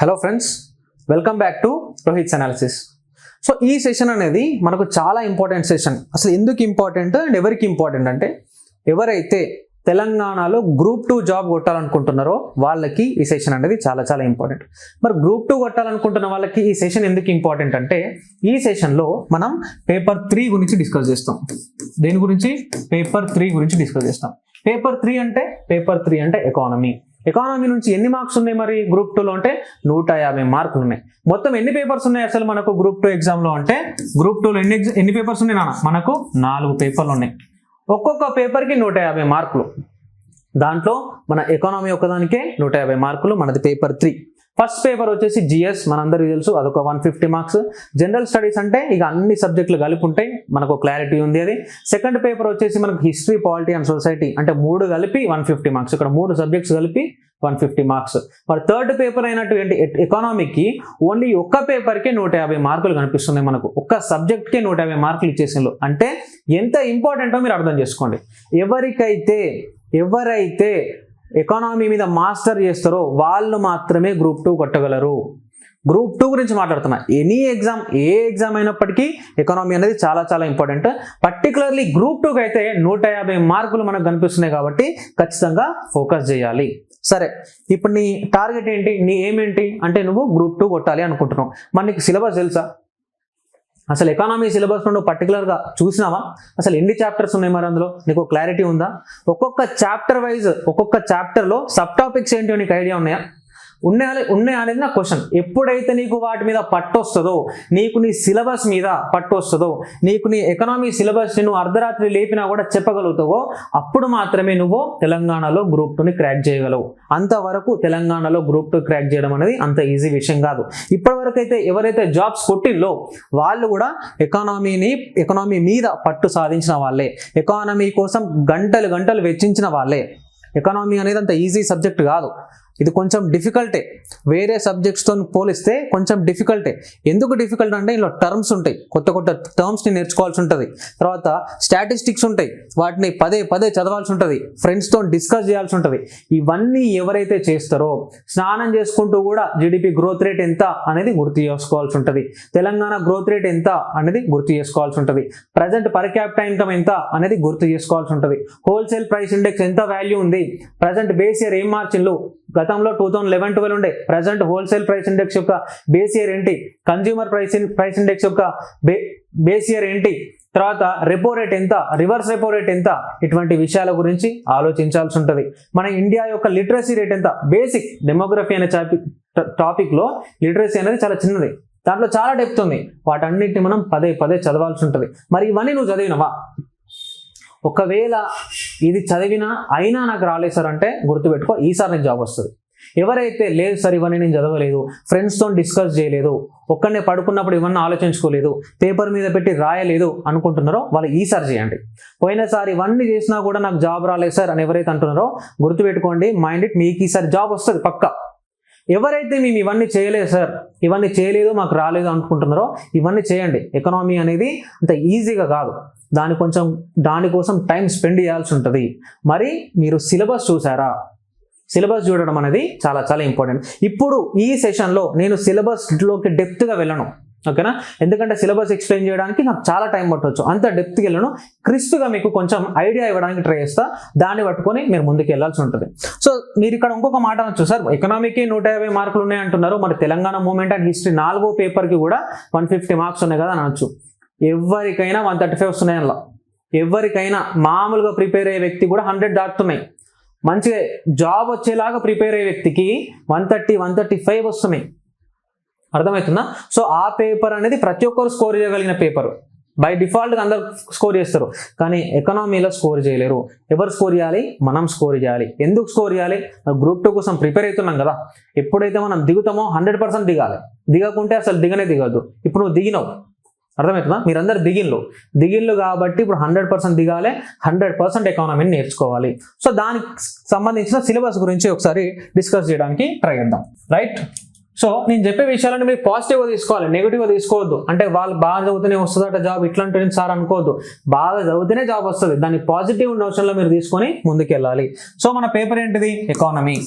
Hello friends, welcome back to Rohit's analysis. So ఈ session అనేది మనకు చాలా ఇంపార్టెంట్ సెషన్. అసలు ఎందుకు ఇంపార్టెంట్ అండ్ ఎవరికి ఇంపార్టెంట్ అంటే, ఎవరైతే తెలంగాణలో గ్రూప్ 2 జాబ్ కొట్టాలనుకుంటున్నారో వాళ్ళకి ఈ సెషన్ అనేది చాలా చాలా ఇంపార్టెంట్. మరి గ్రూప్ 2 కొట్టాలనుకుంటున్న వాళ్ళకి ఈ సెషన్ ఎందుకు ఇంపార్టెంట్ అంటే, ఈ సెషన్లో మనం పేపర్ 3 గురించి డిస్కస్ చేస్తాం. దేని గురించి? పేపర్ 3 గురించి డిస్కస్ చేస్తాం. పేపర్ 3 అంటే ఎకానమీ నుంచి ఎన్ని మార్క్స్ ఉన్నాయి మరి గ్రూప్ 2లో అంటే 150 మార్కులు ఉన్నాయి. మొత్తం ఎన్ని పేపర్స్ ఉన్నాయి అసలు మనకు గ్రూప్ 2 ఎగ్జామ్లో అంటే, గ్రూప్ 2లో ఎన్ని పేపర్స్ ఉన్నాయి నాన్న? మనకు 4 పేపర్లు ఉన్నాయి. ఒక్కొక్క పేపర్కి 150 మార్కులు. దాంట్లో మన ఎకానమీ ఒక్కదానికే 150 మార్కులు. మనది పేపర్ 3. ఫస్ట్ పేపర్ వచ్చేసి జిఎస్, మనందరికీ తెలుసు, అదొక 150 మార్క్స్. జనరల్ స్టడీస్ అంటే ఇక అన్ని సబ్జెక్టులు కలిపి ఉంటాయి, మనకు క్లారిటీ ఉంది అది. సెకండ్ పేపర్ వచ్చేసి మనకు హిస్టరీ, పాలిటీ అండ్ సొసైటీ, అంటే 3 కలిపి 150 మార్క్స్. ఇక్కడ 3 సబ్జెక్ట్స్ కలిపి 150 మార్క్స్. మరి థర్డ్ పేపర్ అయినటువంటి ఎకానమీకి ఓన్లీ ఒక్క పేపర్కే 150 మార్కులు కనిపిస్తున్నాయి. మనకు ఒక్క సబ్జెక్ట్కే 150 మార్కులు ఇచ్చేసిండ్రు. అంటే ఎంత ఇంపార్టెంటో మీరు అర్థం చేసుకోండి. ఎవరైతే ఎకానమీ మీద మాస్టర్ చేస్తారో వాళ్ళు మాత్రమే గ్రూప్ 2 కొట్టగలరు. గ్రూప్ 2 గురించి మాట్లాడుతున్నా. ఏ ఎగ్జామ్ అయినప్పటికీ ఎకానమీ అనేది చాలా చాలా ఇంపార్టెంట్. పర్టికులర్లీ గ్రూప్ 2కి అయితే 150 మార్కులు మనకు కనిపిస్తున్నాయి కాబట్టి ఖచ్చితంగా ఫోకస్ చేయాలి. సరే, ఇప్పుడు నీ టార్గెట్ ఏంటి, నీ ఎయిమ్ ఏంటి అంటే, నువ్వు గ్రూప్ 2 కొట్టాలి అనుకుంటున్నావు. మరి నీకు సిలబస్ తెలుసా? అసలు ఎకానమీ సిలబస్ నువ్వు పర్టికులర్గా చూసినావా? అసలు ఎన్ని చాప్టర్స్ ఉన్నాయి మరి అందులో నీకు క్లారిటీ ఉందా? ఒక్కొక్క చాప్టర్ వైజ్, ఒక్కొక్క చాప్టర్లో సబ్ టాపిక్స్ ఏంటో నీకు ఐడియా ఉన్నాయా అనేది నా క్వశ్చన్. ఎప్పుడైతే నీకు వాటి మీద పట్టు వస్తుందో, నీకు నీ సిలబస్ మీద పట్టు వస్తుందో, నీకు నీ ఎకనామీ సిలబస్ నువ్వు అర్ధరాత్రి లేపినా కూడా చెప్పగలుగుతావో, అప్పుడు మాత్రమే నువ్వు తెలంగాణలో గ్రూప్ 2ని క్రాక్ చేయగలవు. అంతవరకు తెలంగాణలో గ్రూప్ 2 క్రాక్ చేయడం అనేది అంత ఈజీ విషయం కాదు. ఇప్పటివరకు అయితే ఎవరైతే జాబ్స్ కొట్టిల్లో వాళ్ళు కూడా ఎకానమీ మీద పట్టు సాధించిన వాళ్ళే, ఎకానమీ కోసం గంటలు వెచ్చించిన వాళ్ళే. ఎకానమీ అనేది అంత ఈజీ సబ్జెక్ట్ కాదు, ఇది కొంచెం డిఫికల్టే. వేరే సబ్జెక్ట్స్తో పోలిస్తే కొంచెం డిఫికల్టే. ఎందుకు డిఫికల్ట్ అంటే, ఇందులో టర్మ్స్ ఉంటాయి, కొత్త టర్మ్స్ని నేర్చుకోవాల్సి ఉంటుంది. తర్వాత స్టాటిస్టిక్స్ ఉంటాయి, వాటిని పదే చదవాల్సి ఉంటుంది, ఫ్రెండ్స్తో డిస్కస్ చేయాల్సి ఉంటుంది. ఇవన్నీ ఎవరైతే చేస్తారో, స్నానం చేసుకుంటూ కూడా జీడిపి గ్రోత్ రేట్ ఎంత అనేది గుర్తు చేసుకోవాల్సి ఉంటుంది, తెలంగాణ గ్రోత్ రేట్ ఎంత అనేది గుర్తు చేసుకోవాల్సి ఉంటుంది, ప్రజెంట్ పర్ క్యాపిటల్ ఇన్కమ్ ఎంత అనేది గుర్తు చేసుకోవాల్సి ఉంటుంది, హోల్సేల్ ప్రైస్ ఇండెక్స్ ఎంత వాల్యూ ఉంది, ప్రజెంట్ బేస్ ఇయర్ ఏం మార్చిండ్లు, గతంలో 2011-12 ఉండే, ప్రజెంట్ హోల్సేల్ ప్రైస్ ఇండెక్స్ యొక్క బేస్ ఇయర్ ఏంటి, కన్జ్యూమర్ ప్రైస్ ఇండెక్స్ యొక్క బేస్ ఇయర్ ఏంటి, తర్వాత రెపో రేట్ ఎంత, రివర్స్ రెపో రేట్ ఎంత, ఇటువంటి విషయాల గురించి ఆలోచించాల్సి ఉంటుంది. మన ఇండియా యొక్క లిటరసీ రేట్ ఎంత, బేసిక్ డెమోగ్రఫీ అనే టాపిక్లో లిటరసీ అనేది చాలా చిన్నది, దాంట్లో చాలా డెప్త్ ఉంది. వాటన్నిటిని మనం పదే చదవాల్సి ఉంటుంది. మరి ఇవన్నీ నువ్వు చదివినవా? ఒకవేళ ఇది చదివినా అయినా నాకు రాలేదు సార్ అంటే, గుర్తుపెట్టుకో, ఈసారి నీకు జాబ్ వస్తుంది. ఎవరైతే లేదు సార్ ఇవన్నీ నేను చదవలేదు, ఫ్రెండ్స్తో డిస్కస్ చేయలేదు, ఒక్కడనే పడుకున్నప్పుడు ఇవన్నీ ఆలోచించుకోలేదు, పేపర్ మీద పెట్టి రాయలేదు అనుకుంటున్నారో వాళ్ళు ఈసారి చేయండి. పోయినసారి ఇవన్నీ చేసినా కూడా నాకు జాబ్ రాలేదు సార్ అని ఎవరైతే అంటున్నారో గుర్తుపెట్టుకోండి, మైండ్ ఇట్, మీకు ఈసారి జాబ్ వస్తుంది పక్కా. ఎవరైతే మేము ఇవన్నీ చేయలేదు సార్, ఇవన్నీ చేయలేదు, మాకు రాలేదు అనుకుంటున్నారో ఇవన్నీ చేయండి. ఎకనామీ అనేది అంత ఈజీగా కాదు, దానికోసం టైం స్పెండ్ చేయాల్సి ఉంటుంది. మరి మీరు సిలబస్ చూసారా? సిలబస్ చూడడం అనేది చాలా చాలా ఇంపార్టెంట్. ఇప్పుడు ఈ సెషన్లో నేను సిలబస్లోకి డెప్త్గా వెళ్ళను, ఓకేనా? ఎందుకంటే సిలబస్ ఎక్స్ప్లెయిన్ చేయడానికి నాకు చాలా టైం పట్టవచ్చు, అంత డెప్త్కి వెళ్ళను. క్రిస్ప్గా మీకు కొంచెం ఐడియా ఇవ్వడానికి ట్రై చేస్తా, దాన్ని పట్టుకొని మీరు ముందుకు వెళ్ళాల్సి ఉంటుంది. సో మీరు ఇక్కడ ఇంకొక మాట అనొచ్చు, సార్ ఎకనామీకి 150 మార్కులు ఉన్నాయి అంటున్నారు, మరి తెలంగాణ మూవ్మెంట్ అండ్ హిస్టరీ 4వ పేపర్కి కూడా 150 మార్క్స్ ఉన్నాయి కదా అని అనొచ్చు. ఎవరికైనా 135 వస్తున్నాయి. అలా ఎవరికైనా మామూలుగా ప్రిపేర్ అయ్యే వ్యక్తి కూడా 100 దాటుతున్నాయి. మంచిగా జాబ్ వచ్చేలాగా ప్రిపేర్ అయ్యే వ్యక్తికి 130, 135 వస్తున్నాయి. అర్థమవుతుందా? సో ఆ పేపర్ అనేది ప్రతి ఒక్కరు స్కోర్ చేయగలిగిన పేపర్. బై డిఫాల్ట్గా అందరు స్కోర్ చేస్తారు, కానీ ఎకనామీలో స్కోర్ చేయలేరు. ఎవరు స్కోర్ చేయాలి? మనం స్కోర్ చేయాలి. ఎందుకు స్కోర్ చేయాలి? గ్రూప్ 2 కోసం ప్రిపేర్ అవుతున్నాం కదా, ఎప్పుడైతే మనం దిగుతామో 100% దిగాలి. దిగకుంటే అసలు దిగద్దు. ఇప్పుడు నువ్వు దిగినావు, అర్థమవుతుందా? మీరందరూ దిగిళ్ళు కాబట్టి ఇప్పుడు 100% దిగాలి, 100% ఎకానమీని నేర్చుకోవాలి. సో దానికి సంబంధించిన సిలబస్ గురించి ఒకసారి డిస్కస్ చేయడానికి ట్రై చేద్దాం, రైట్? సో నేను చెప్పే విషయాలను మీరు పాజిటివ్గా తీసుకోవాలి, నెగిటివ్గా తీసుకోవద్దు. అంటే వాళ్ళు బాగా చదివితేనే వస్తుందట జాబ్, ఇట్లాంటి సార్ అనుకోవద్దు. బాగా చదివితేనే జాబ్ వస్తుంది, దాన్ని పాజిటివ్ నోషన్లో మీరు తీసుకొని ముందుకు వెళ్ళాలి. సో మన పేపర్ ఏంటిది? ఎకానమీ.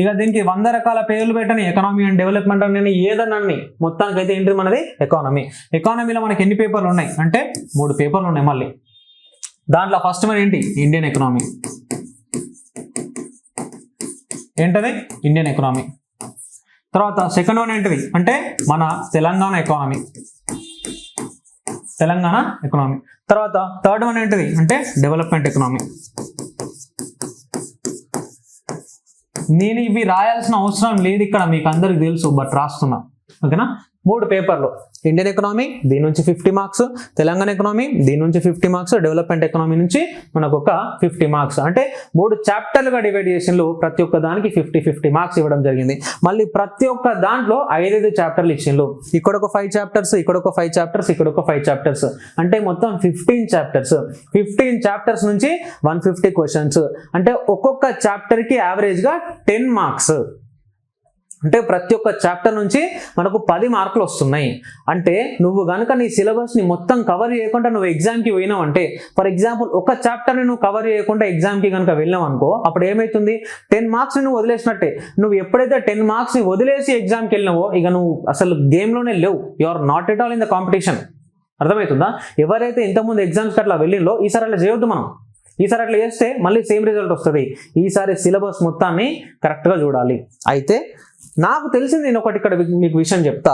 ఇక దీనికి 100 రకాల పేర్లు పెట్టని ఎకనామీ అండ్ డెవలప్మెంట్ అని ఏదన్నా మొత్తానికి అయితే ఏంటి మనది ఎకానమీ. ఎకానమీలో మనకి ఎన్ని పేపర్లు ఉన్నాయి అంటే 3 పేపర్లు ఉన్నాయి. మళ్ళీ దాంట్లో ఫస్ట్ మన ఏంటి ఇండియన్ ఎకనామీ. ఏంటది ఇండియన్ ఎకనామీ. తర్వాత సెకండ్ వన్ ఏంటిది అంటే మన తెలంగాణ ఎకానమీ. తెలంగాణ ఎకనామీ. తర్వాత థర్డ్ వన్ ఏంటిది అంటే డెవలప్మెంట్ ఎకనామీ. నేను ఇవి రాయాల్సిన అవసరం లేదు ఇక్కడ, మీకు అందరికి తెలుసు, బట్ రాస్తున్నా. ఓకేనా, 3 పేపర్లు. ఇండియన్ ఎకనామీ దీని నుంచి 50 మార్క్స్, తెలంగాణ ఎకనామీ దీని నుంచి 50 మార్క్స్, డెవలప్మెంట్ ఎకనామీ నుంచి మనకు ఒక 50 మార్క్స్. అంటే 3 చాప్టర్లుగా డివైడ్ చేసిండ్రు. ప్రతి ఒక్క దానికి 50 మార్క్స్ ఇవ్వడం జరిగింది. మళ్ళీ ప్రతి ఒక్క దాంట్లో 5 చాప్టర్లు ఇచ్చిండ్రు. ఇక్కడ ఒక 5 చాప్టర్స్, ఇక్కడ ఒక 5 చాప్టర్స్, ఇక్కడ ఒక 5 చాప్టర్స్, అంటే మొత్తం 15 చాప్టర్స్. 15 చాప్టర్స్ నుంచి 150 క్వశ్చన్స్. అంటే ఒక్కొక్క చాప్టర్ కి యావరేజ్ గా 10 మార్క్స్. అంటే ప్రతి ఒక్క చాప్టర్ నుంచి మనకు 10 మార్కులు వస్తున్నాయి. అంటే నువ్వు కనుక నీ సిలబస్ని మొత్తం కవర్ చేయకుండా నువ్వు ఎగ్జామ్కి పోయినావు అంటే, ఫర్ ఎగ్జాంపుల్ ఒక చాప్టర్ని నువ్వు కవర్ చేయకుండా ఎగ్జామ్కి కనుక వెళ్ళావు అనుకో, అప్పుడు ఏమవుతుంది 10 మార్క్స్ని నువ్వు వదిలేసినట్టే. నువ్వు ఎప్పుడైతే 10 మార్క్స్ని వదిలేసి ఎగ్జామ్కి వెళ్ళినావో ఇక నువ్వు అసలు గేమ్లోనే లేవు. You are not at all in the competition. అర్థమవుతుందా? ఎవరైతే ఇంతకుముందు ఎగ్జామ్స్కి అట్లా వెళ్ళిందో ఈసారి అట్లా చేయొద్దు మనం. ఈసారి అట్లా చేస్తే మళ్ళీ సేమ్ రిజల్ట్ వస్తుంది. ఈసారి సిలబస్ మొత్తాన్ని కరెక్ట్గా చూడాలి. అయితే నాకు తెలిసింది నేను ఒకటి ఇక్కడ మీకు విషయం చెప్తా.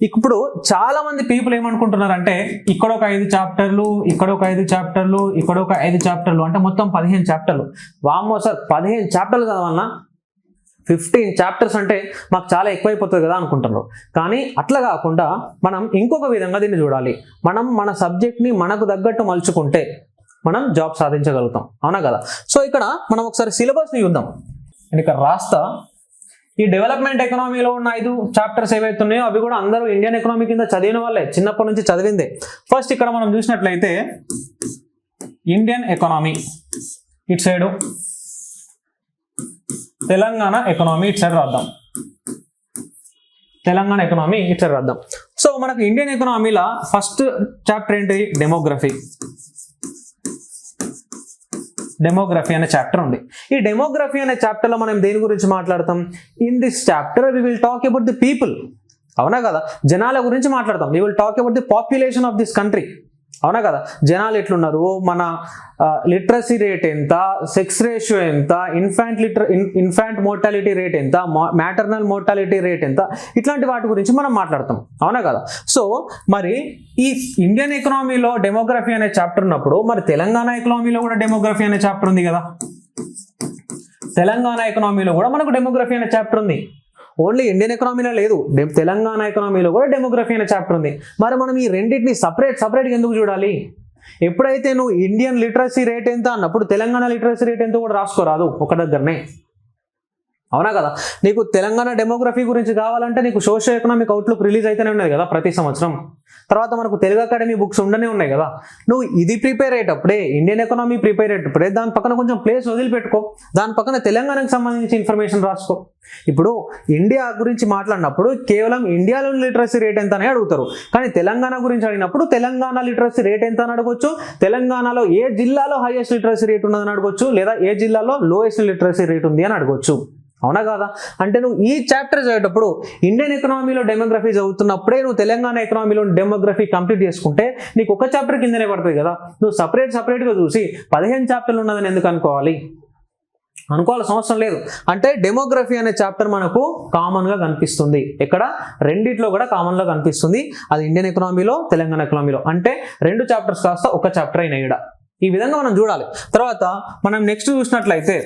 ఇప్పుడు చాలా మంది పీపుల్ ఏమనుకుంటున్నారంటే ఇక్కడ ఒక 5 చాప్టర్లు, ఇక్కడ ఒక 5 చాప్టర్లు, ఇక్కడ ఒక 5 చాప్టర్లు, అంటే మొత్తం 15 చాప్టర్లు. వామ్మో సార్ 15 చాప్టర్లు చదవాలన్నా, 15 చాప్టర్స్ అంటే మాకు చాలా ఎక్కువైపోతుంది కదా అనుకుంటున్నారు. కానీ అట్లా కాకుండా మనం ఇంకొక విధంగా దీన్ని చూడాలి. మనం మన సబ్జెక్ట్ని మనకు తగ్గట్టు మలుచుకుంటే మనం జాబ్ సాధించగలుగుతాం. అవునా కదా? సో ఇక్కడ మనం ఒకసారి సిలబస్ని చూద్దాం. నేను ఇక్కడ రాస్తా. ఈ డెవలప్మెంట్ ఎకనామీలో ఉన్న 5 చాప్టర్స్ ఏవైతే ఉన్నాయో అవి కూడా అందరూ ఇండియన్ ఎకనామీ కింద చదివిన వాళ్ళే, చిన్నప్పటి నుంచి చదివిందే. ఫస్ట్ ఇక్కడ మనం చూసినట్లయితే ఇండియన్ ఎకనామీ ఇటు సైడు, తెలంగాణ ఎకనామీ ఇటు సైడ్ రాద్దాం. తెలంగాణ ఎకనామీ ఇటు సైడ్ రాద్దాం. సో మనకు ఇండియన్ ఎకనామీలో ఫస్ట్ చాప్టర్ ఏంటి? డెమోగ్రఫీ. డెమోగ్రఫీ అనే చాప్టర్ ఉంది. ఈ డెమోగ్రఫీ అనే చాప్టర్లో మనం దేని గురించి మాట్లాడతాం? In this chapter we will talk about the people. అవునా కదా? జనాల గురించి మాట్లాడతాం. We will talk about the population of this country. అవునా కదా? జనాలు ఎట్లున్నారు, మన లిటరసీ రేట్ ఎంత, సెక్స్ రేషియో ఎంత, ఇన్ఫాంట్ మోర్టాలిటీ రేట్ ఎంత, మ్యాటర్నల్ మోర్టాలిటీ రేట్ ఎంత, ఇట్లాంటి వాటి గురించి మనం మాట్లాడతాం. అవునా కదా? సో మరి ఈ ఇండియన్ ఎకనామీలో డెమోగ్రఫీ అనే చాప్టర్ ఉన్నప్పుడు మరి తెలంగాణ ఎకనామీలో కూడా డెమోగ్రఫీ అనే చాప్టర్ ఉంది కదా. తెలంగాణ ఎకనామీలో కూడా మనకు డెమోగ్రఫీ అనే చాప్టర్ ఉంది. ఓన్లీ ఇండియన్ ఎకనామీలో లేదు, తెలంగాణ ఎకనామీలో కూడా డెమోగ్రఫీ అనే చాప్టర్ ఉంది. మరి మనం ఈ రెండింటిని సపరేట్గా ఎందుకు చూడాలి? ఎప్పుడైతే నువ్వు ఇండియన్ లిటరసీ రేట్ ఎంత అన్నప్పుడు తెలంగాణ లిటరసీ రేట్ ఎంత కూడా రాసుకోరాదు ఒక దగ్గరనే. అవునా కదా? నీకు తెలంగాణ డెమోగ్రఫీ గురించి కావాలంటే నీకు సోషల్ ఎకనామిక్ అవుట్లుక్ రిలీజ్ అయితేనే ఉన్నది కదా ప్రతి సంవత్సరం. తర్వాత మనకు తెలుగు అకాడమీ బుక్స్ ఉండనే ఉన్నాయి కదా. నువ్వు ఇది ప్రిపేర్ అయ్యేటప్పుడే, ఇండియన్ ఎకనామీ ప్రిపేర్ అయ్యేటప్పుడే దాని పక్కన కొంచెం ప్లేస్ వదిలిపెట్టుకో. దాని పక్కన తెలంగాణకు సంబంధించి ఇన్ఫర్మేషన్ రాసుకో. ఇప్పుడు ఇండియా గురించి మాట్లాడినప్పుడు కేవలం ఇండియాలోని లిటరసీ రేట్ ఎంత అని అడుగుతారు. కానీ తెలంగాణ గురించి అడిగినప్పుడు తెలంగాణ లిటరసీ రేట్ ఎంత అని అడగొచ్చు, తెలంగాణలో ఏ జిల్లాలో హైయెస్ట్ లిటరసీ రేట్ ఉన్నదని అడగొచ్చు, లేదా ఏ జిల్లాలో లోయెస్ట్ లిటరసీ రేట్ ఉంది అని అడగొచ్చు. అవునా కాదా? అంటే నువ్వు ఈ చాప్టర్ చదివేటప్పుడు ఇండియన్ ఎకనామీలో డెమోగ్రఫీ చదువుతున్నప్పుడే నువ్వు తెలంగాణ ఎకనామీలో డెమోగ్రఫీ కంప్లీట్ చేసుకుంటే నీకు ఒక చాప్టర్ కిందనే పడుతుంది కదా. నువ్వు సపరేట్గా చూసి 15 చాప్టర్లు ఉన్నదని ఎందుకు అనుకోవాల్సిన అవసరం లేదు. అంటే డెమోగ్రఫీ అనే చాప్టర్ మనకు కామన్గా కనిపిస్తుంది. ఇక్కడ రెండిట్లో కూడా కామన్గా కనిపిస్తుంది. అది ఇండియన్ ఎకనామీలో, తెలంగాణ ఎకనామీలో. అంటే 2 చాప్టర్స్ కాస్త ఒక చాప్టర్ అయినా ఇక్కడ. ఈ విధంగా మనం చూడాలి. తర్వాత మనం నెక్స్ట్ చూసినట్లయితే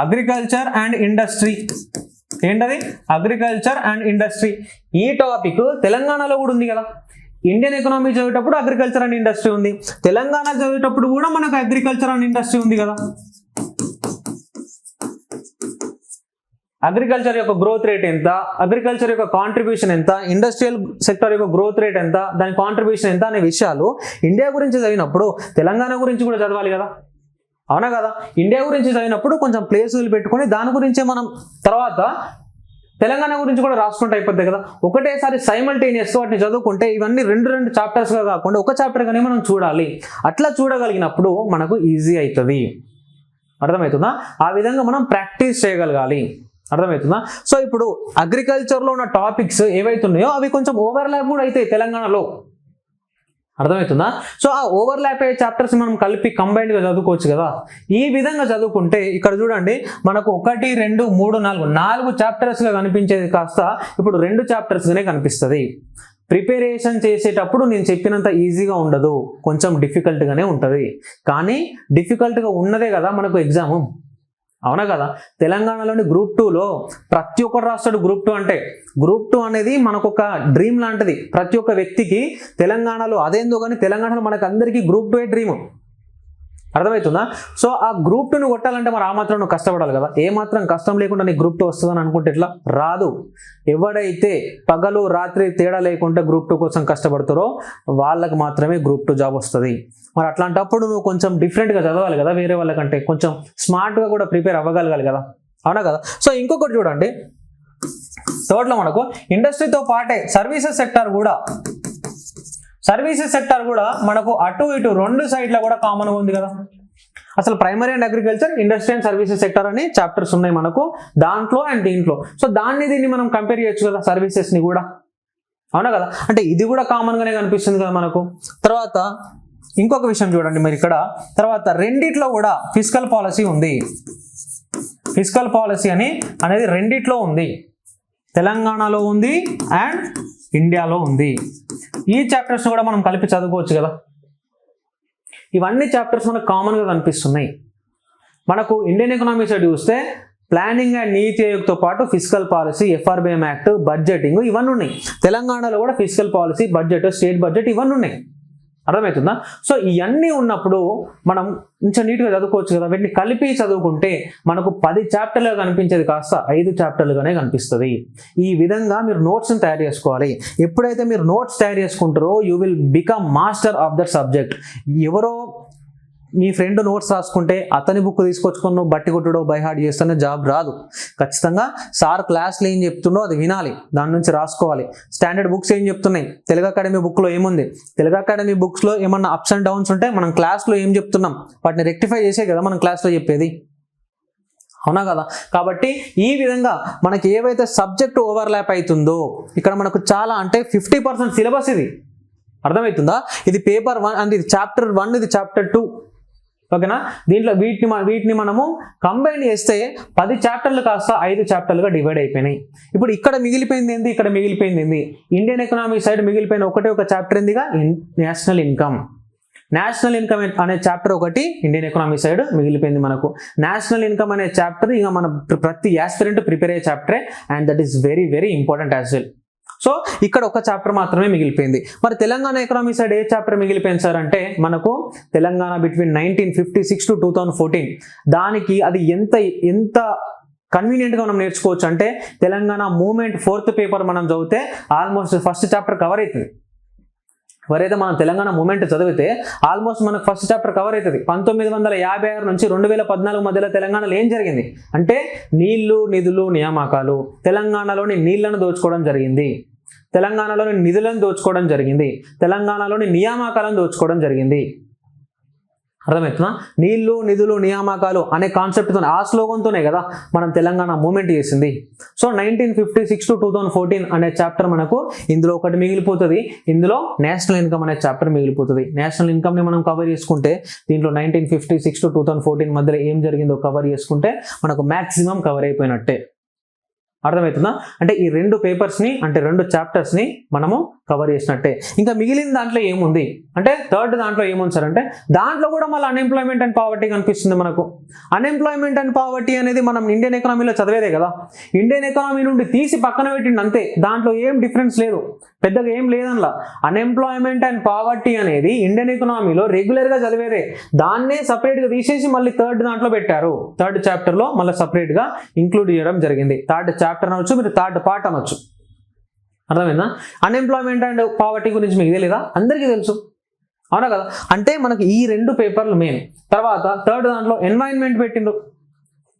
అగ్రికల్చర్ అండ్ ఇండస్ట్రీ. ఏంటది? Agriculture and industry. ఈ టాపిక్ తెలంగాణలో కూడా ఉంది కదా. ఇండియన్ ఎకనామీ చదివేటప్పుడు అగ్రికల్చర్ అండ్ ఇండస్ట్రీ ఉంది, తెలంగాణ చదివేటప్పుడు కూడా మనకు అగ్రికల్చర్ అండ్ ఇండస్ట్రీ ఉంది కదా. అగ్రికల్చర్ యొక్క గ్రోత్ రేట్ ఎంత, అగ్రికల్చర్ యొక్క కాంట్రిబ్యూషన్ ఎంత, ఇండస్ట్రియల్ సెక్టర్ యొక్క గ్రోత్ రేట్ ఎంత, దాని కాంట్రిబ్యూషన్ ఎంత అనే విషయాలు ఇండియా గురించి చదివినప్పుడు తెలంగాణ గురించి కూడా చదవాలి కదా. అవునా కదా? ఇండియా గురించి చదివినప్పుడు కొంచెం ప్లేస్ పెట్టుకొని దాని గురించే మనం తర్వాత తెలంగాణ గురించి కూడా రాసుకుంటే అయిపోద్ది కదా. ఒకటేసారి సైమల్టేనియస్గా వాటిని చదువుకుంటే ఇవన్నీ 2 చాప్టర్స్గా కాకుండా ఒక చాప్టర్ కానీ మనం చూడాలి. అట్లా చూడగలిగినప్పుడు మనకు ఈజీ అవుతుంది. అర్థమవుతుందా? ఆ విధంగా మనం ప్రాక్టీస్ చేయగలగాలి. అర్థమవుతుందా? సో ఇప్పుడు అగ్రికల్చర్లో ఉన్న టాపిక్స్ ఏవైతున్నాయో అవి కొంచెం ఓవర్లాప్ కూడా అవుతాయి తెలంగాణలో. అర్థమవుతుందా? సో ఆ ఓవర్లాప్ అయ్యే చాప్టర్స్ మనం కలిపి కంబైన్డ్గా చదువుకోవచ్చు కదా. ఈ విధంగా చదువుకుంటే ఇక్కడ చూడండి మనకు 1, 2, 3, 4 చాప్టర్స్గా కనిపించేది కాస్త ఇప్పుడు 2 చాప్టర్స్గానే కనిపిస్తుంది. ప్రిపరేషన్ చేసేటప్పుడు నేను చెప్పినంత ఈజీగా ఉండదు, కొంచెం డిఫికల్ట్గానే ఉంటుంది. కానీ డిఫికల్ట్గా ఉన్నదే కదా మనకు ఎగ్జామ్, అవునా కదా? తెలంగాణలోని గ్రూప్ 2లో ప్రతి ఒక్కరు రాస్తాడు గ్రూప్ 2 అంటే. గ్రూప్ 2 అనేది మనకు ఒక డ్రీమ్ లాంటిది ప్రతి ఒక్క వ్యక్తికి తెలంగాణలో. అదేందో కానీ తెలంగాణలో మనకు అందరికీ గ్రూప్ 2 డ్రీమ్. అర్థమవుతుందా? సో ఆ గ్రూప్ 2ను కొట్టాలంటే మరి ఆ మాత్రం నువ్వు కష్టపడాలి కదా. ఏ మాత్రం కష్టం లేకుండా నీకు గ్రూప్ 2 వస్తుందని అనుకుంటే ఎట్లా? రాదు. ఎవడైతే పగలు రాత్రి తేడా లేకుండా గ్రూప్ 2 కోసం కష్టపడతారో వాళ్ళకి మాత్రమే గ్రూప్ 2 జాబ్ వస్తుంది. మరి అట్లాంటప్పుడు నువ్వు కొంచెం డిఫరెంట్గా చదవాలి కదా, వేరే వాళ్ళకంటే కొంచెం స్మార్ట్గా కూడా ప్రిపేర్ అవ్వగలగాలి కదా, అవునా కదా? సో ఇంకొకటి చూడండి, థర్డ్లో మనకు ఇండస్ట్రీతో పాటే సర్వీసెస్ సెక్టార్ కూడా మనకు అటు ఇటు 2 సైడ్ల కూడా కామన్గా ఉంది కదా. అసలు primary and agriculture, industry and services sector అని చాప్టర్స్ ఉన్నాయి మనకు దాంట్లో అండ్ దీంట్లో. సో దీన్ని మనం కంపేర్ చేయొచ్చు కదా సర్వీసెస్ని కూడా, అవునా కదా? అంటే ఇది కూడా కామన్గానే కనిపిస్తుంది కదా మనకు. తర్వాత ఇంకొక విషయం చూడండి మరి ఇక్కడ, తర్వాత రెండిట్లో కూడా ఫిస్కల్ పాలసీ ఉంది. ఫిస్కల్ పాలసీ అనేది రెండిట్లో ఉంది, తెలంగాణలో ఉంది అండ్ ఇండియాలో ఉంది. ఈ చాప్టర్స్ కూడా మనం కలిపి చదువుకోవచ్చు కదా. ఇవన్నీ చాప్టర్స్ మనకు కామన్గా కనిపిస్తున్నాయి. మనకు ఇండియన్ ఎకనామీ సైడ్ చూస్తే ప్లానింగ్ అండ్ నీతి ఆయోగ్తో పాటు fiscal policy, FRBM act, budgeting ఇవన్నీ ఉన్నాయి. తెలంగాణలో కూడా fiscal policy, budget, state budget ఇవన్నీ ఉన్నాయి. అర్థమవుతుందా? సో ఇవన్నీ ఉన్నప్పుడు మనం కొంచెం నీట్గా చదువుకోవచ్చు కదా. వీటిని కలిపి చదువుకుంటే మనకు 10 చాప్టర్లుగా కనిపించేది కాస్త 5 చాప్టర్లుగానే కనిపిస్తుంది. ఈ విధంగా మీరు నోట్స్ని తయారు చేసుకోవాలి. ఎప్పుడైతే మీరు నోట్స్ తయారు చేసుకుంటారో you will become master of that subject. ఎవరో మీ ఫ్రెండ్ నోట్స్ రాసుకుంటే అతని బుక్ తీసుకొచ్చుకొని నువ్వు బట్టి కొట్టుడో బై హార్ట్ చేస్తేనే జాబ్ రాదు. ఖచ్చితంగా సార్ క్లాస్లో ఏం చెప్తుండో అది వినాలి, దాని నుంచి రాసుకోవాలి. స్టాండర్డ్ బుక్స్ ఏం చెప్తున్నాయి, తెలుగు అకాడమీ బుక్లో ఏముంది, తెలుగు అకాడమీ బుక్స్లో ఏమన్నా అప్స్ అండ్ డౌన్స్ ఉంటే మనం క్లాస్లో ఏం చెప్తున్నాం వాటిని రెక్టిఫై చేసే కదా మనం క్లాస్లో చెప్పేది, అవునా కదా? కాబట్టి ఈ విధంగా మనకి ఏవైతే సబ్జెక్ట్ ఓవర్లాప్ అవుతుందో ఇక్కడ మనకు చాలా అంటే 50% సిలబస్ ఇది. అర్థమవుతుందా? ఇది పేపర్ 1 అంటే ఇది చాప్టర్ 1, ఇది చాప్టర్ 2, ఓకేనా? దీంట్లో వీటిని మనము కంబైన్ చేస్తే 10 చాప్టర్లు కాస్త 5 చాప్టర్లుగా డివైడ్ అయిపోయినాయి. ఇప్పుడు ఇక్కడ మిగిలిపోయింది ఏంది, ఇక్కడ మిగిలిపోయింది ఏంది? ఇండియన్ ఎకనామీ సైడ్ మిగిలిపోయిన ఒక చాప్టర్ ఏందిగా నేషనల్ ఇన్కమ్. నేషనల్ ఇన్కమ్ అనే చాప్టర్ ఒకటి ఇండియన్ ఎకనామీ సైడ్ మిగిలిపోయింది మనకు. నేషనల్ ఇన్కమ్ అనే చాప్టర్ ఇక మన ప్రతి యాస్పిరెంట్ ప్రిపేర్ అయ్యే చాప్టరే and that is very very important as well. So ఇక్కడ ఒక చాప్టర్ మాత్రమే మిగిలిపోయింది. మరి తెలంగాణ ఎకనామీ సైడ్ ఏ చాప్టర్ మిగిలిపోయింది సార్ అంటే మనకు తెలంగాణ బిట్వీన్ 1956 to 2014. దానికి అది ఎంత కన్వీనియంట్గా మనం నేర్చుకోవచ్చు అంటే తెలంగాణ మూవ్మెంట్ 4th పేపర్ మనం చదివితే ఆల్మోస్ట్ ఫస్ట్ చాప్టర్ కవర్ అవుతుంది. ఎవరైతే మనం తెలంగాణ మూమెంట్ చదివితే ఆల్మోస్ట్ మనకు ఫస్ట్ చాప్టర్ కవర్ అవుతుంది. 1956 నుంచి 2014 మధ్యలో తెలంగాణలో ఏం జరిగింది అంటే నీళ్లు, నిధులు, నియామకాలు. తెలంగాణలోని నీళ్లను దోచుకోవడం జరిగింది, తెలంగాణలోని నిధులను దోచుకోవడం జరిగింది, తెలంగాణలోని నియామకాలను దోచుకోవడం జరిగింది. అర్థమవుతుందా? నీళ్లు, నిధులు, నియామకాలు అనే కాన్సెప్ట్తో ఆ స్లోగన్తోనే కదా మనం తెలంగాణ మూమెంట్ చేసింది. సో 1956 to 2014 అనే చాప్టర్ మనకు ఇందులో ఒకటి మిగిలిపోతుంది. ఇందులో నేషనల్ ఇన్కమ్ అనే చాప్టర్ మిగిలిపోతుంది. నేషనల్ ఇన్కమ్ని మనం కవర్ చేసుకుంటే దీంట్లో 1956 to 2014 మధ్యలో ఏం జరిగిందో కవర్ చేసుకుంటే మనకు మ్యాక్సిమం కవర్ అయిపోయినట్టే. అర్థమవుతుందా? అంటే ఈ 2 పేపర్స్ని అంటే 2 చాప్టర్స్ని మనము కవర్ చేసినట్టే. ఇంకా మిగిలిన దాంట్లో ఏముంది అంటే థర్డ్ దాంట్లో ఏముంది సార్ అంటే దాంట్లో కూడా మళ్ళీ అన్ఎంప్లాయ్మెంట్ అండ్ పావర్టీ కనిపిస్తుంది మనకు. అన్ఎంప్లాయ్మెంట్ అండ్ పావర్టీ అనేది మనం ఇండియన్ ఎకనామీలో చదివేదే కదా. ఇండియన్ ఎకనామీ నుండి తీసి పక్కన పెట్టిండి అంతే, దాంట్లో ఏం డిఫరెన్స్ లేదు, పెద్దగా ఏం లేదనలా. అన్ఎంప్లాయ్మెంట్ అండ్ పావర్టీ అనేది ఇండియన్ ఎకనామీలో రెగ్యులర్గా చదివేదే, దాన్నే సపరేట్గా తీసేసి మళ్ళీ థర్డ్ దాంట్లో పెట్టారు. థర్డ్ చాప్టర్లో మళ్ళీ సపరేట్గా ఇంక్లూడ్ చేయడం జరిగింది. థర్డ్ చాప్టర్ అనొచ్చు, మీరు థర్డ్ పార్ట్ అనొచ్చు. అర్థమైందా? అన్ఎంప్లాయ్మెంట్ అండ్ పావర్టీ గురించి మీకు తెలియదా? అందరికీ తెలుసు, అవునా కదా? అంటే మనకి ఈ 2 పేపర్లు మెయిన్. తర్వాత థర్డ్ దాంట్లో ఎన్వైరన్మెంట్ పెట్టిండ్రు.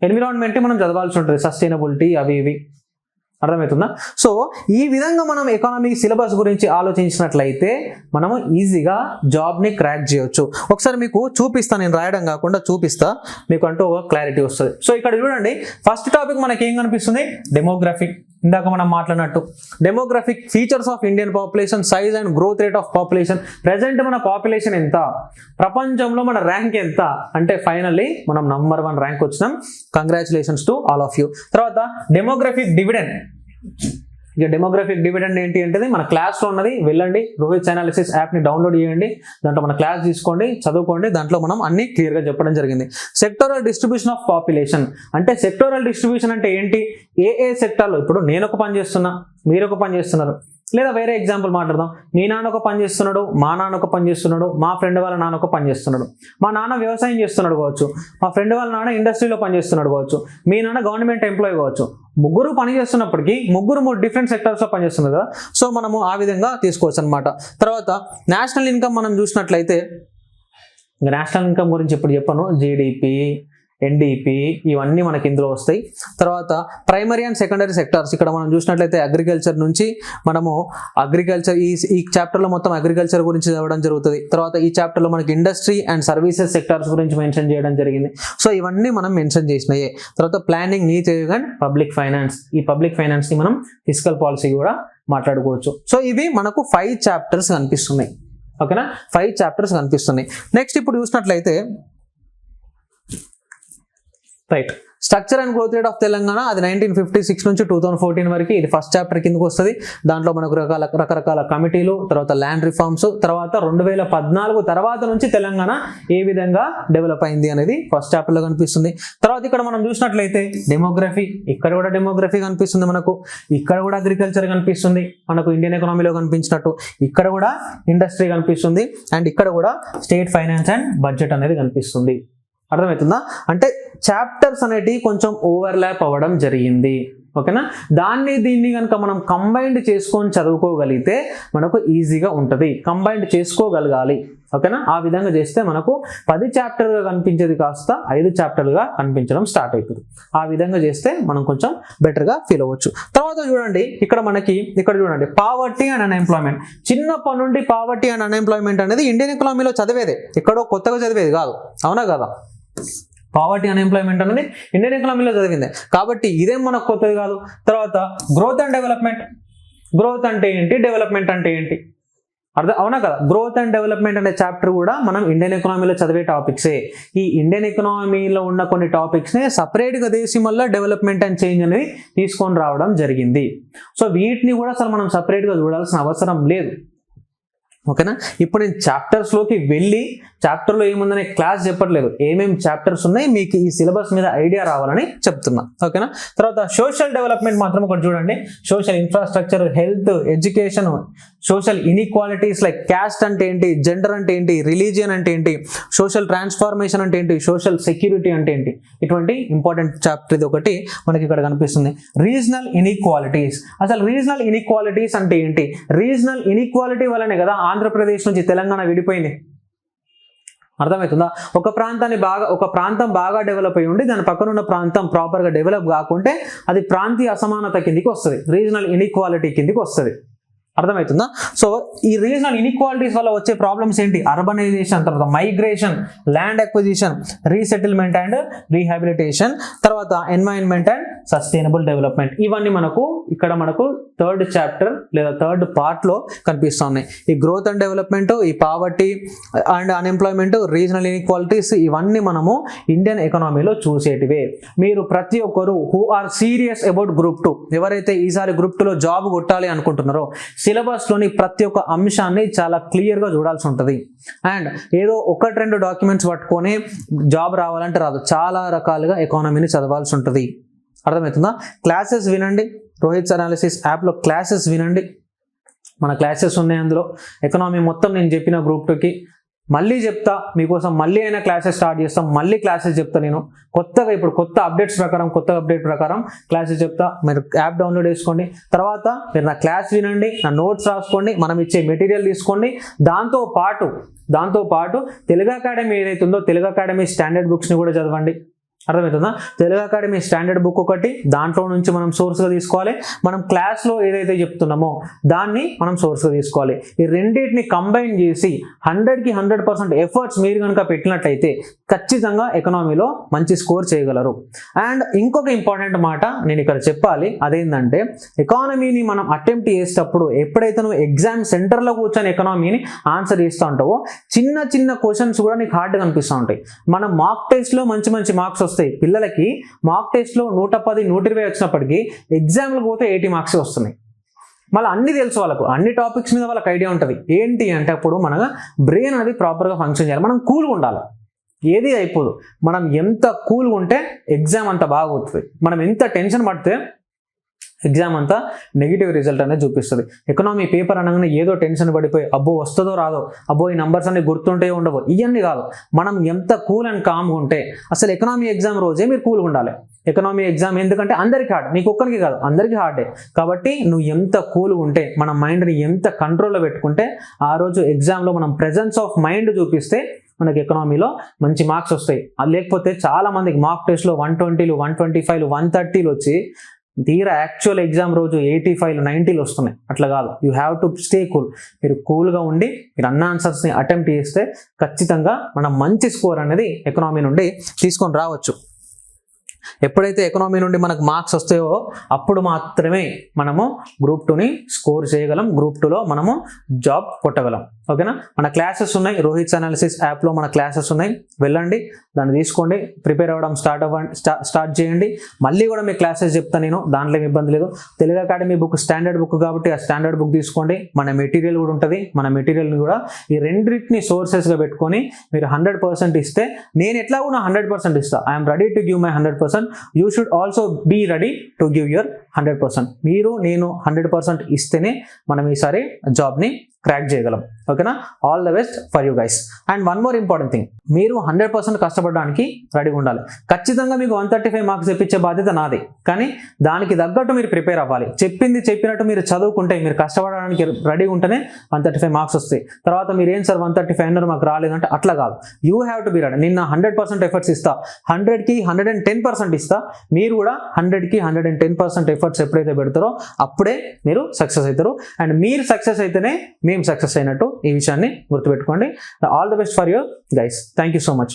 ఎన్విరాన్మెంట్ మనం చదవాల్సి ఉంటుంది, సస్టైనబిలిటీ అవి ఇవి. అర్థమవుతుందా? సో ఈ విధంగా మనం ఎకానమీ సిలబస్ గురించి ఆలోచించినట్లయితే మనము ఈజీగా జాబ్ని క్రాక్ చేయొచ్చు. ఒకసారి మీకు చూపిస్తా, నేను రాయడం కాకుండా చూపిస్తా, మీకు అంటూ ఒక క్లారిటీ వస్తుంది. సో ఇక్కడ చూడండి, ఫస్ట్ టాపిక్ మనకి ఏం కనిపిస్తుంది, డెమోగ్రఫిక్. ఇందాక మనం మాట్లాడినట్టు demographic features of Indian population, size and growth rate of population. Present మన పాపులేషన్ ఎంత, ప్రపంచంలో మన ర్యాంక్ ఎంత అంటే ఫైనల్లీ మనం నంబర్ 1 ర్యాంక్ వచ్చినాం. Congratulations to all of you. తర్వాత డెమోగ్రఫిక్ డివిడెండ్. ఇక డెమోగ్రఫిక్ డివిడెండ్ ఏంటి అంటే మన క్లాస్లో ఉన్నది, వెళ్ళండి రోహిత్ అనాలిసిస్ యాప్ని డౌన్లోడ్ చేయండి, దాంట్లో మన క్లాస్ తీసుకోండి, చదువుకోండి, దాంట్లో మనం అన్ని క్లియర్గా చెప్పడం జరిగింది. సెక్టోరల్ డిస్ట్రిబ్యూషన్ ఆఫ్ పాపులేషన్ అంటే సెక్టోరల్ డిస్ట్రిబ్యూషన్ అంటే ఏంటి, ఏ సెక్టార్లో, ఇప్పుడు నేను ఒక పని చేస్తున్నా, మీరు ఒక పని చేస్తున్నారు, లేదా వేరే ఎగ్జాంపుల్ మాట్లాడదాం, మీ నాన్న ఒక పని చేస్తున్నాడు, మా నాన్న ఒక పని చేస్తున్నాడు, మా ఫ్రెండ్ వాళ్ళ నాన్న ఒక పని చేస్తున్నాడు. మా నాన్న వ్యవసాయం చేస్తున్నాడు కావచ్చు, మా ఫ్రెండ్ వాళ్ళ నాన్న ఇండస్ట్రీలో పని చేస్తున్నాడు కావచ్చు, మీ నాన్న గవర్నమెంట్ ఎంప్లాయీ కావచ్చు. ముగ్గురు పని చేస్తున్నప్పటికీ ముగ్గురు 3 డిఫరెంట్ సెక్టర్స్లో పనిచేస్తున్నారు కదా. సో మనము ఆ విధంగా తీసుకోవచ్చు అనమాట. తర్వాత నేషనల్ ఇన్కమ్ మనం చూసినట్లయితే, నేషనల్ ఇన్కమ్ గురించి ఇప్పుడు చెప్పాను, జీడిపి, ఎన్డిపి ఇవన్నీ మనకి ఇందులో వస్తాయి. తర్వాత ప్రైమరీ అండ్ సెకండరీ సెక్టార్స్, ఇక్కడ మనం చూసినట్లయితే అగ్రికల్చర్ నుంచి మనము అగ్రికల్చర్ ఈ చాప్టర్లో మొత్తం అగ్రికల్చర్ గురించి చదవడం జరుగుతుంది. తర్వాత ఈ చాప్టర్లో మనకి ఇండస్ట్రీ అండ్ సర్వీసెస్ సెక్టార్స్ గురించి మెన్షన్ చేయడం జరిగింది. సో ఇవన్నీ మనం మెన్షన్ చేసినాయే. తర్వాత planning, NITI Aayog and public finance. ఈ పబ్లిక్ ఫైనాన్స్ని మనం ఫిస్కల్ పాలసీ కూడా మాట్లాడుకోవచ్చు. సో ఇవి మనకు 5 చాప్టర్స్ కనిపిస్తున్నాయి. ఓకేనా, 5 చాప్టర్స్ కనిపిస్తున్నాయి. నెక్స్ట్ ఇప్పుడు చూసినట్లయితే right, structure and growth rate of Telangana, అది 1956 నుంచి 2014 వరకు, ఇది ఫస్ట్ చాప్టర్ కిందకు వస్తుంది. దాంట్లో మనకు రకరకాల కమిటీలు, తర్వాత ల్యాండ్ రిఫార్మ్స్, తర్వాత 2014 తర్వాత నుంచి తెలంగాణ ఏ విధంగా డెవలప్ అయింది అనేది ఫస్ట్ చాప్టర్లో కనిపిస్తుంది. తర్వాత ఇక్కడ మనం చూసినట్లయితే డెమోగ్రఫీ, ఇక్కడ కూడా డెమోగ్రఫీ కనిపిస్తుంది మనకు, ఇక్కడ కూడా అగ్రికల్చర్ కనిపిస్తుంది మనకు ఇండియన్ ఎకానమీలో కనిపించినట్టు, ఇక్కడ కూడా ఇండస్ట్రీ కనిపిస్తుంది, అండ్ ఇక్కడ కూడా స్టేట్ ఫైనాన్స్ అండ్ బడ్జెట్ అనేది కనిపిస్తుంది. అర్థమవుతుందా? అంటే చాప్టర్స్ అనేటివి కొంచెం ఓవర్లాప్ అవ్వడం జరిగింది. ఓకేనా, దీన్ని కనుక మనం కంబైన్డ్ చేసుకొని చదువుకోగలిగితే మనకు ఈజీగా ఉంటుంది. కంబైన్డ్ చేసుకోగలగాలి. ఓకేనా, ఆ విధంగా చేస్తే మనకు 10 చాప్టర్గా కనిపించేది కాస్త 5 చాప్టర్గా కనిపించడం స్టార్ట్ అవుతుంది. ఆ విధంగా చేస్తే మనం కొంచెం బెటర్గా ఫీల్ అవ్వచ్చు. తర్వాత చూడండి, ఇక్కడ చూడండి పావర్టీ అండ్ అన్ఎంప్లాయ్మెంట్. చిన్నప్పటి నుండి పావర్టీ అండ్ అన్ఎంప్లాయ్మెంట్ అనేది ఇండియన్ ఎకానమీలో చదివేదే, ఎక్కడో కొత్తగా చదివేది కాదు. అవునా కదా? పావర్టీ అన్ఎంప్లాయ్మెంట్ అనేది ఇండియన్ ఎకానమీలో చదివిందే కాబట్టి ఇదేం మనకు కొత్తది కాదు. తర్వాత గ్రోత్ అండ్ డెవలప్మెంట్. గ్రోత్ అంటే ఏంటి, డెవలప్మెంట్ అంటే ఏంటి, అవునా కదా? గ్రోత్ అండ్ డెవలప్మెంట్ అనే చాప్టర్ కూడా మనం ఇండియన్ ఎకానమీలో చదివే టాపిక్సే. ఈ ఇండియన్ ఎకానమీలో ఉన్న కొన్ని టాపిక్స్ని సపరేట్గా తీసి మళ్ళీ డెవలప్మెంట్ అండ్ చేంజ్ అనేది తీసుకొని రావడం జరిగింది. సో వీటిని కూడా అసలు మనం సపరేట్గా చూడాల్సిన అవసరం లేదు. ఓకేనా, ఇప్పుడు నేను చాప్టర్స్లోకి వెళ్ళి చాప్టర్లో ఏముందనే క్లాస్ చెప్పట్లేదు, ఏమేమి చాప్టర్స్ ఉన్నాయి మీకు ఈ సిలబస్ మీద ఐడియా రావాలని చెప్తున్నా. ఓకేనా, తర్వాత సోషల్ డెవలప్మెంట్ మాత్రం ఒకటి చూడండి. Social infrastructure, health, education, social inequalities like caste అంటే ఏంటి, జెండర్ అంటే ఏంటి, రిలీజియన్ అంటే ఏంటి, సోషల్ ట్రాన్స్ఫార్మేషన్ అంటే ఏంటి, సోషల్ సెక్యూరిటీ అంటే ఏంటి, ఇటువంటి ఇంపార్టెంట్ చాప్టర్ ఇది ఒకటి మనకి ఇక్కడ కనిపిస్తుంది. Regional inequalities. అసలు రీజనల్ ఇన్ఈక్వాలిటీస్ అంటే ఏంటి? రీజనల్ ఇన్ఈక్వాలిటీ వల్లనే కదా ఆంధ్రప్రదేశ్ నుంచి తెలంగాణ విడిపోయింది. అర్థమవుతుందా? ఒక ప్రాంతం బాగా డెవలప్ అయ్యి ఉండి దాని పక్కన ఉన్న ప్రాంతం ప్రాపర్గా డెవలప్ కాకుంటే అది ప్రాంతీయ అసమానత కిందికి వస్తుంది, రీజనల్ ఇన్ఈక్వాలిటీ కిందికి వస్తుంది. అర్థమవుతుందా? సో ఈ రీజనల్ ఇన్ఈక్వాలిటీస్ వల్ల వచ్చే ప్రాబ్లమ్స్ ఏంటి? అర్బనైజేషన్, తర్వాత migration, land acquisition, resettlement and rehabilitation, తర్వాత ఎన్వైరన్మెంట్ అండ్ సస్టైనబుల్ డెవలప్మెంట్. ఇవన్నీ మనకు థర్డ్ చాప్టర్ లేదా థర్డ్ పార్ట్లో కనిపిస్తూ ఉన్నాయి. ఈ గ్రోత్ అండ్ డెవలప్మెంట్, ఈ poverty and unemployment, regional inequalities ఇవన్నీ మనము ఇండియన్ ఎకానమీలో చూసేటివే. మీరు ప్రతి ఒక్కరు who are serious about group 2, ఎవరైతే ఈసారి గ్రూప్ 2లో జాబ్ కొట్టాలి అనుకుంటున్నారో సిలబస్లోని ప్రతి ఒక్క అంశాన్ని చాలా క్లియర్గా చూడాల్సి ఉంటుంది. అండ్ ఏదో 1-2 డాక్యుమెంట్స్ పట్టుకొని జాబ్ రావాలంటే రాదు, చాలా రకాలుగా ఎకానమీని చదవాల్సి ఉంటుంది. అర్థమవుతుందా? క్లాసెస్ వినండి, రోహిత్ అనాలిసిస్ యాప్లో క్లాసెస్ వినండి. మన క్లాసెస్ ఉన్నాయి అందులో. ఎకనామీ మొత్తం నేను చెప్పిన గ్రూప్ 2కి మళ్ళీ చెప్తా మీకోసం, మళ్ళీ అయినా క్లాసెస్ స్టార్ట్ చేస్తాం, మళ్ళీ క్లాసెస్ చెప్తా నేను కొత్తగా. ఇప్పుడు కొత్త అప్డేట్ ప్రకారం క్లాసెస్ చెప్తా. మీరు యాప్ డౌన్లోడ్ చేసుకోండి, తర్వాత మీరు నా క్లాస్ వినండి, నా నోట్స్ రాసుకోండి, మనం ఇచ్చే మెటీరియల్ తీసుకోండి. దాంతో పాటు తెలుగు అకాడమీ ఏదైతే ఉందో తెలుగు అకాడమీ స్టాండర్డ్ బుక్స్ని కూడా చదవండి. అర్థమవుతుందా? తెలుగు అకాడమీ స్టాండర్డ్ బుక్ ఒకటి, దాంట్లో నుంచి మనం సోర్స్గా తీసుకోవాలి. మనం క్లాస్లో ఏదైతే చెప్తున్నామో దాన్ని మనం సోర్స్గా తీసుకోవాలి. ఈ రెండింటిని కంబైన్ చేసి 100కి 100% ఎఫర్ట్స్ మీరు కనుక పెట్టినట్లయితే ఖచ్చితంగా ఎకనామీలో మంచి స్కోర్ చేయగలరు. అండ్ ఇంకొక ఇంపార్టెంట్ మాట నేను ఇక్కడ చెప్పాలి, అదేంటంటే ఎకానమీని మనం అటెంప్ట్ చేసేటప్పుడు ఎప్పుడైతే నువ్వు ఎగ్జామ్ సెంటర్లో కూర్చొని ఎకనామీని ఆన్సర్ చేస్తూ ఉంటావో చిన్న చిన్న క్వశ్చన్స్ కూడా నీకు హార్డ్గా కనిపిస్తూ ఉంటాయి. మనం మాక్ టెస్ట్లో మంచి మంచి మార్క్స్ వస్తాయి పిల్లలకి. మాక్ టెస్ట్లో 110, 120 వచ్చినప్పటికీ ఎగ్జామ్లకు పోతే 80 మార్క్స్ వస్తున్నాయి. మళ్ళీ అన్ని తెలుసు వాళ్ళకు, అన్ని టాపిక్స్ మీద వాళ్ళకి ఐడియా ఉంటుంది. ఏంటి అంటే అప్పుడు మన బ్రెయిన్ అనేది ప్రాపర్గా ఫంక్షన్ చేయాలి. మనం కూల్గా ఉండాలి, ఏది అయిపోదు. మనం ఎంత కూల్గా ఉంటే ఎగ్జామ్ అంత బాగా అవుతుంది. మనం ఎంత టెన్షన్ పడితే ఎగ్జామ్ అంతా నెగిటివ్ రిజల్ట్ అనేది చూపిస్తుంది. ఎకనామీ పేపర్ అనగానే ఏదో టెన్షన్ పడిపోయి అబ్బో వస్తుందో రాదో, అబ్బో ఈ నంబర్స్ అన్ని గుర్తుంటే ఉండవు, ఇవన్నీ కాదు. మనం ఎంత కూల్ అండ్ కామ్గా ఉంటే, అసలు ఎకనామీ ఎగ్జామ్ రోజే మీరు కూల్గా ఉండాలి. ఎకనామీ ఎగ్జామ్ ఎందుకంటే అందరికీ హార్డ్, నీకు ఒక్కరికి కాదు అందరికీ హార్డే. కాబట్టి నువ్వు ఎంత కూల్గా ఉంటే, మన మైండ్ని ఎంత కంట్రోల్లో పెట్టుకుంటే ఆ రోజు ఎగ్జామ్లో మనం ప్రెజెన్స్ ఆఫ్ మైండ్ చూపిస్తే మనకి ఎకనామీలో మంచి మార్క్స్ వస్తాయి. లేకపోతే చాలా మందికి మార్క్ టెస్ట్లో 120లు, 125లు, 130లు వచ్చి తీరా యాక్చువల్ ఎగ్జామ్ రోజు 85లు, 90లు వస్తున్నాయి. అట్లా కాదు, you have to stay cool. మీరు కూల్గా ఉండి మీరు అన్న ఆన్సర్స్ని అటెంప్ట్ చేస్తే ఖచ్చితంగా మనం మంచి స్కోర్ అనేది ఎకనామీ నుండి తీసుకొని రావచ్చు. ఎప్పుడైతే ఎకనామీ నుండి మనకు మార్క్స్ వస్తాయో అప్పుడు మాత్రమే మనము గ్రూప్ 2ని స్కోర్ చేయగలం. గ్రూప్ 2లో మనము జాబ్ కొట్టగలం. ఓకేనా? మన క్లాసెస్ ఉన్నాయి, రోహిత్స్ అనాలిసిస్ యాప్లో మన క్లాసెస్ ఉన్నాయి, వెళ్ళండి, దాన్ని తీసుకోండి, ప్రిపేర్ అవ్వడం స్టార్ట్ చేయండి. మళ్ళీ కూడా మీ క్లాసెస్ చెప్తాను నేను, దాంట్లో ఏమి ఇబ్బంది లేదు. Telugu academy book standard book కాబట్టి ఆ స్టాండర్డ్ బుక్ తీసుకోండి. మన మెటీరియల్ కూడా ఉంటుంది, మన మెటీరియల్ని కూడా ఈ రెండింటిని సోర్సెస్గా పెట్టుకొని మీరు 100% ఇస్తే, నేను ఎట్లా కూడా 100% ఇస్తాను. I'm ready to give my 100%. You should also be ready to give your 100%. మీరు నేను 100% ఇస్తేనే మనం ఈసారి జాబ్ని క్రాక్ చేయగలం. ఓకేనా? All the best for you guys. And one more important thing, మీరు 100% కష్టపడడానికి రెడీగా ఉండాలి. ఖచ్చితంగా మీకు 135 మార్క్స్ తెప్పించే బాధ్యత నాది, కానీ దానికి తగ్గట్టు మీరు ప్రిపేర్ అవ్వాలి. చెప్పింది చెప్పినట్టు మీరు చదువుకుంటే, మీరు కష్టపడడానికి రెడీగా ఉంటేనే 135 మార్క్స్ వస్తాయి. తర్వాత మీరు ఏం సార్ 135 అన్నారు మాకు రాలేదంటే అట్లా కాదు. You have to be ready. నిన్న 100% ఎఫర్ట్స్ ఇస్తా, 100కి 110% ఇస్తా. మీరు కూడా 100కి 110% ఎఫర్ట్స్ ఎప్పుడైతే పెడతారో అప్పుడే మీరు సక్సెస్ అవుతారు. అండ్ మీరు సక్సెస్ అయితేనే మేము సక్సెస్ అయినట్టు. ఈ విషయాన్ని గుర్తుపెట్టుకోండి. All the best for you guys. Thank you so much.